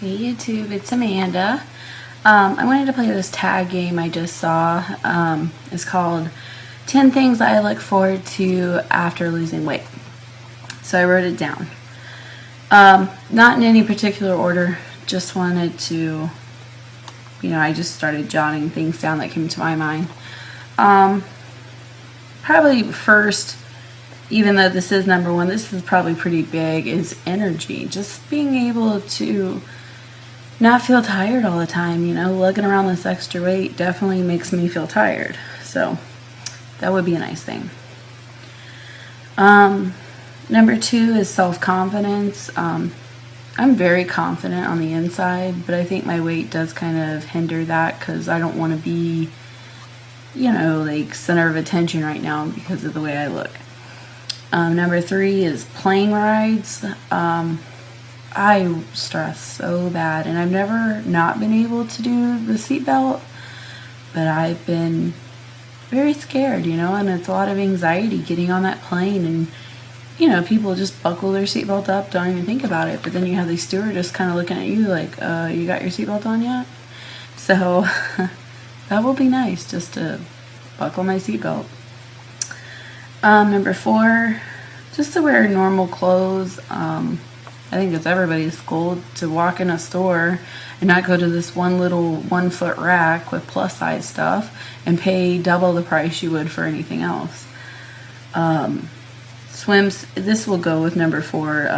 Hey YouTube, it's Amanda. I wanted to play this tag game I just saw. It's called 10 Things I Look Forward to After Losing Weight. So I wrote it down. Not in any particular order, just wanted to, I just started jotting things down that came to my mind. Probably first, even though this is number one, this is probably pretty big, is energy. Just being able to not feel tired all the time, lugging around this extra weight definitely makes me feel tired. So that would be a nice thing. Number two is self-confidence. I'm very confident on the inside, but I think my weight does kind of hinder that because I don't want to be, like center of attention right now because of the way I look. Number three is plane rides. I stress so bad, and I've never not been able to do the seatbelt, but I've been very scared, and it's a lot of anxiety getting on that plane, and people just buckle their seatbelt up, don't even think about it, but then you have these stewardess kind of looking at you like, you got your seatbelt on yet? So that will be nice, just to buckle my seatbelt. Number four, just to wear normal clothes. I think it's everybody's goal to walk in a store and not go to this one little 1 foot rack with plus size stuff and pay double the price you would for anything else. This will go with number four,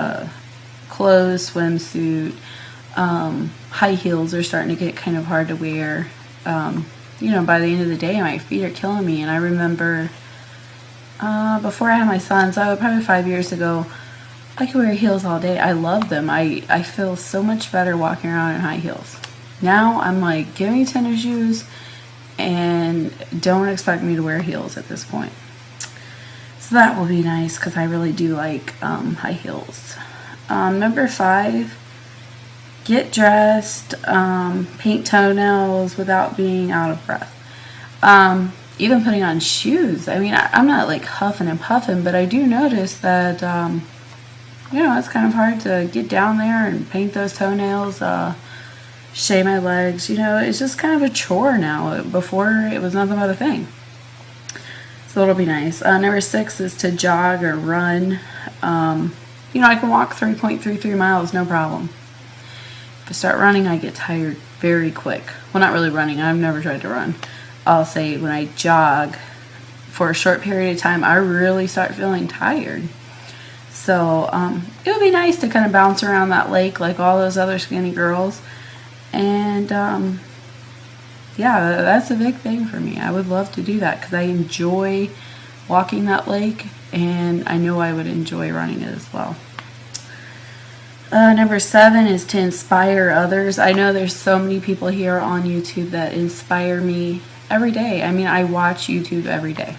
clothes, swimsuit. High heels are starting to get kind of hard to wear. By the end of the day, my feet are killing me. And I remember before I had my sons, probably 5 years ago, I could wear heels all day. I love them. I feel so much better walking around in high heels. Now I'm like, give me tennis shoes and don't expect me to wear heels at this point. So that will be nice because I really do like high heels. Number five, get dressed, paint toenails without being out of breath. Even putting on shoes. I mean, I'm not like huffing and puffing, but I do notice that it's kind of hard to get down there and paint those toenails, shave my legs. It's just kind of a chore now. Before, it was nothing but a thing. So it'll be nice. Number six is to jog or run. I can walk 3.33 miles, no problem. If I start running, I get tired very quick. Well, not really running. I've never tried to run. I'll say when I jog for a short period of time, I really start feeling tired. So it would be nice to kind of bounce around that lake like all those other skinny girls. And that's a big thing for me. I would love to do that because I enjoy walking that lake, and I know I would enjoy running it as well. Number seven is to inspire others. I know there's so many people here on YouTube that inspire me every day. I mean, I watch YouTube every day.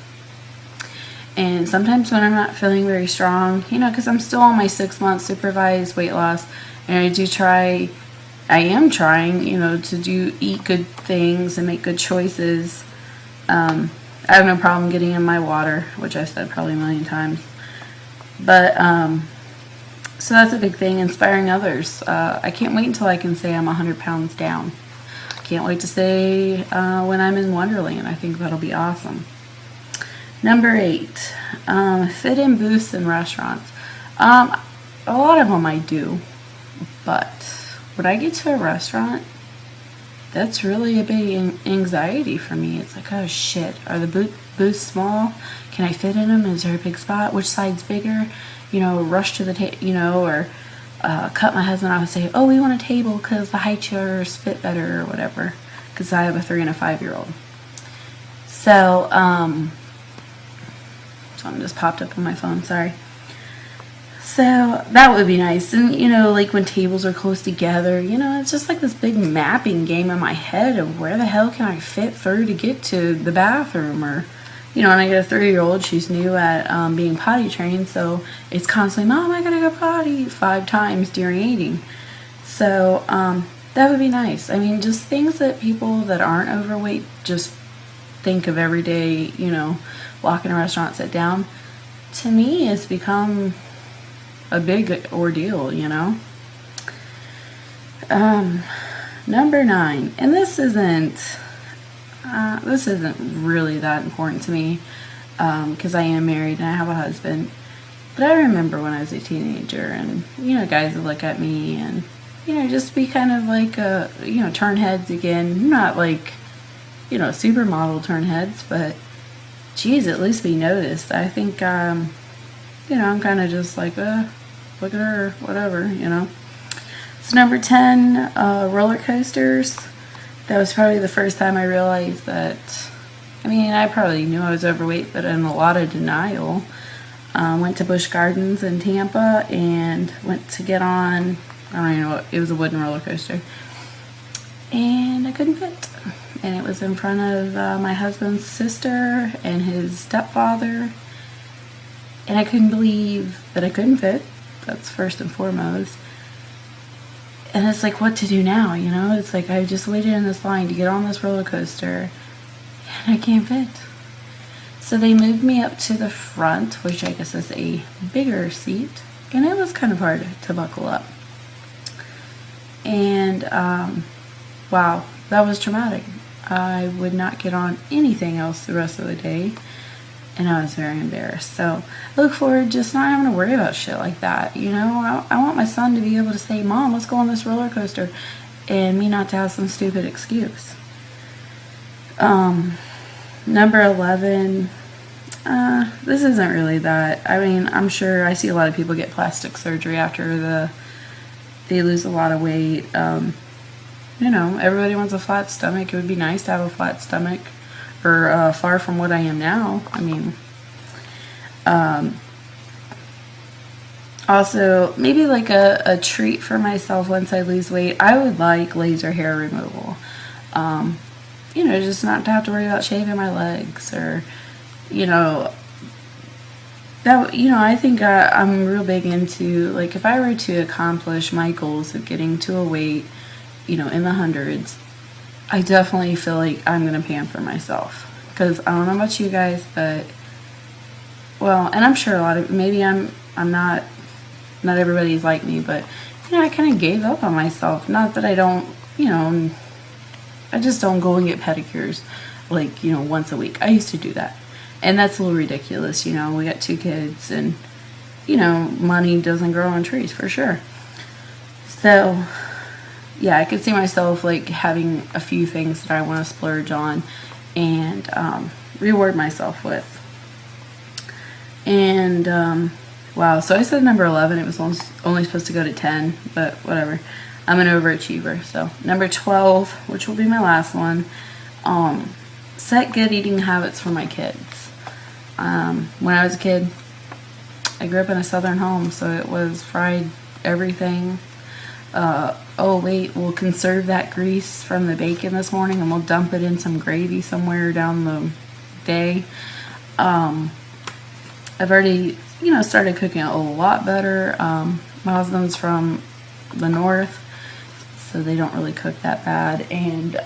And sometimes when I'm not feeling very strong, because I'm still on my 6-month supervised weight loss, and I am trying, to eat good things and make good choices. I have no problem getting in my water, which I've said probably a million times. But, so that's a big thing, inspiring others. I can't wait until I can say I'm 100 pounds down. I can't wait to say when I'm in Wonderland. I think that'll be awesome. Number eight, fit in booths in restaurants. A lot of them I do, but when I get to a restaurant, that's really a big anxiety for me. It's like, oh shit, are the booths small? Can I fit in them? Is there a big spot? Which side's bigger? Rush to the table, or cut my husband off and say, oh, we want a table because the high chairs fit better or whatever, because I have a 3 and a 5-year-old. So, something just popped up on my phone, sorry. So that would be nice. And like when tables are close together, it's just like this big mapping game in my head of where the hell can I fit through to get to the bathroom. Or and I get a 3-year-old, she's new at being potty trained, so it's constantly, Mom, I gotta go potty 5 times during eating. So that would be nice. I mean, just things that people that aren't overweight just think of every day, walk in a restaurant, sit down. To me, it's become a big ordeal, Number 9, and this isn't really that important to me, because I am married and I have a husband. But I remember when I was a teenager, and guys would look at me and just be kind of like turn heads again. Not like supermodel turn heads, but geez, at least be noticed. I think I'm kind of just like look at her, whatever. So number 10, roller coasters. That was probably the first time I realized that, I probably knew I was overweight, but in a lot of denial. Went to Busch Gardens in Tampa and went to get on, I don't even know what, it was a wooden roller coaster. And I couldn't fit. And it was in front of my husband's sister and his stepfather. And I couldn't believe that I couldn't fit. That's first and foremost. And it's like, what to do now, It's like I just waited in this line to get on this roller coaster, and I can't fit. So they moved me up to the front, which I guess is a bigger seat, and it was kind of hard to buckle up. And, wow, that was traumatic. I would not get on anything else the rest of the day, and I was very embarrassed. So I look forward to just not having to worry about shit like that. I want my son to be able to say, Mom, let's go on this roller coaster, and me not to have some stupid excuse. Number 11, this isn't really that. I'm sure I see a lot of people get plastic surgery after they lose a lot of weight. Everybody wants a flat stomach. It would be nice to have a flat stomach, or far from what I am now. Also, maybe like a treat for myself once I lose weight, I would like laser hair removal. Just not to have to worry about shaving my legs, or, that, I think I'm real big into, like, if I were to accomplish my goals of getting to a weight, in the hundreds, I definitely feel like I'm going to pamper myself. Because I don't know about you guys, but, well, and I'm sure maybe I'm not everybody's like me, but, I kind of gave up on myself. Not that I don't, I just don't go and get pedicures, like, once a week. I used to do that. And that's a little ridiculous, we got 2 kids, and, money doesn't grow on trees, for sure. So, yeah, I could see myself, like, having a few things that I want to splurge on and reward myself with. And, wow, so I said number 11. It was only supposed to go to 10, but whatever. I'm an overachiever. So, number 12, which will be my last one, set good eating habits for my kids. When I was a kid, I grew up in a southern home, so it was fried everything. We'll conserve that grease from the bacon this morning, and we'll dump it in some gravy somewhere down the day. I've already, started cooking a lot better. My husband's from the north, so they don't really cook that bad, and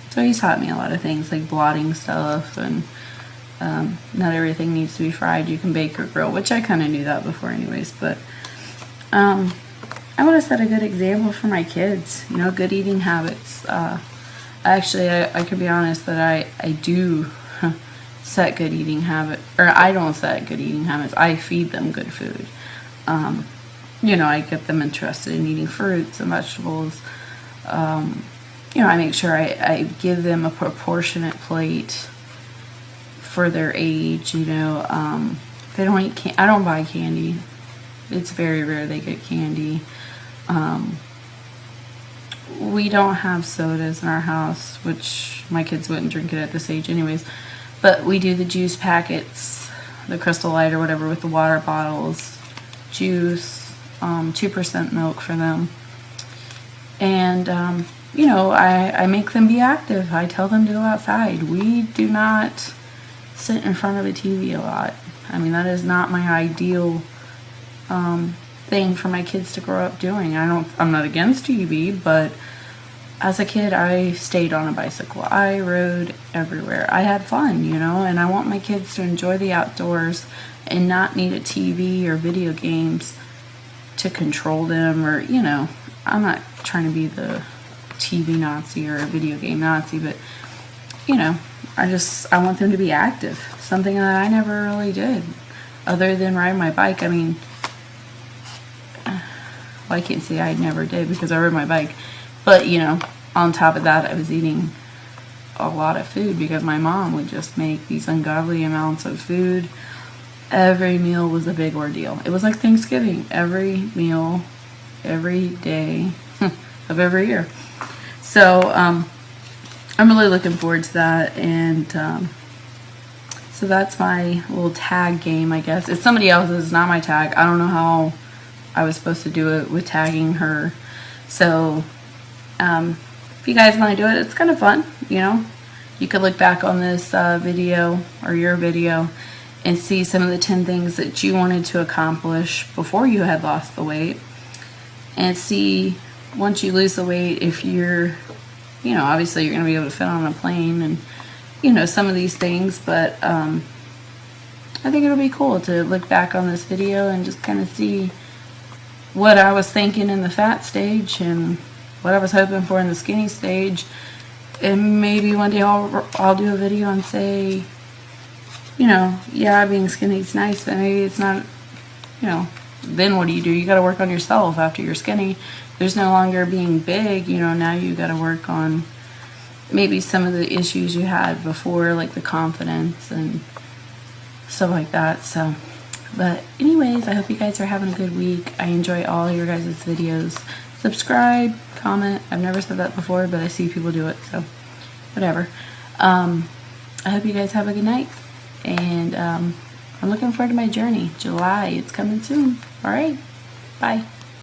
so he's taught me a lot of things, like blotting stuff, and not everything needs to be fried. You can bake or grill, which I kind of knew that before anyways, but I want to set a good example for my kids, good eating habits. Actually, I could be honest that I do set good eating habits, or I don't set good eating habits. I feed them good food. I get them interested in eating fruits and vegetables. I make sure I give them a proportionate plate for their age. They don't eat I don't buy candy. It's very rare they get candy. We don't have sodas in our house, which my kids wouldn't drink it at this age anyways. But we do the juice packets, the Crystal Light or whatever, with the water bottles, juice, 2% milk for them. And, I make them be active. I tell them to go outside. We do not sit in front of a TV a lot. That is not my ideal thing for my kids to grow up doing. I'm not against TV, but as a kid, I stayed on a bicycle. I rode everywhere. I had fun, and I want my kids to enjoy the outdoors and not need a TV or video games to control them, or, I'm not trying to be the TV Nazi or a video game Nazi, but you know, I want them to be active. Something that I never really did, other than ride my bike. I mean, well, I can't say I never did because I rode my bike, but you know, on top of that, I was eating a lot of food because my mom would just make these ungodly amounts of food. Every meal was a big ordeal. It was like Thanksgiving. Every meal, every day of every year. So I'm really looking forward to that, and so that's my little tag game, I guess. It's somebody else's, not my tag. I don't know how I was supposed to do it with tagging her. So if you guys want to do it, it's kind of fun, you know. You could look back on this video or your video and see some of the 10 things that you wanted to accomplish before you had lost the weight, and see, once you lose the weight, if you're, you know, obviously you're going to be able to fit on a plane and, you know, some of these things, but I think it'll be cool to look back on this video and just kind of see what I was thinking in the fat stage and what I was hoping for in the skinny stage. And maybe one day I'll do a video and say, you know, yeah, being skinny is nice, but maybe it's not, you know, then what do? You got to work on yourself after you're skinny. There's no longer being big, you know, now you got to work on maybe some of the issues you had before, like the confidence and stuff like that. So, but anyways, I hope you guys are having a good week. I enjoy all your guys' videos. Subscribe, comment. I've never said that before, but I see people do it, so whatever. I hope you guys have a good night, and I'm looking forward to my journey. July, it's coming soon. All right, bye.